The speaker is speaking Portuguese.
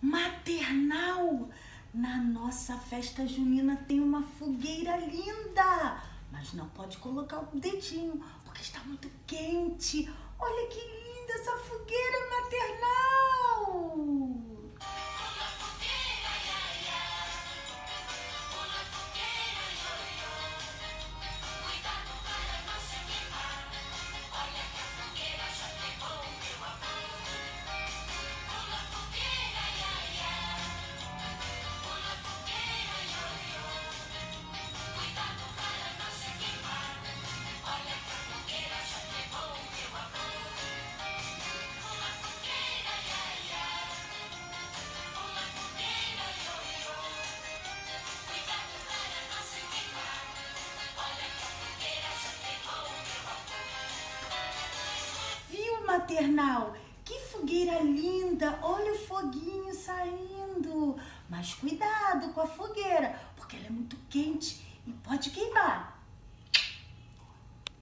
Maternal! Na nossa festa junina tem uma fogueira linda, mas não pode colocar o dedinho porque está muito quente. Olha que linda essa fogueira maternal! Viu, maternal? Que fogueira linda! Olha o foguinho saindo. Mas cuidado com a fogueira, porque ela é muito quente e pode queimar.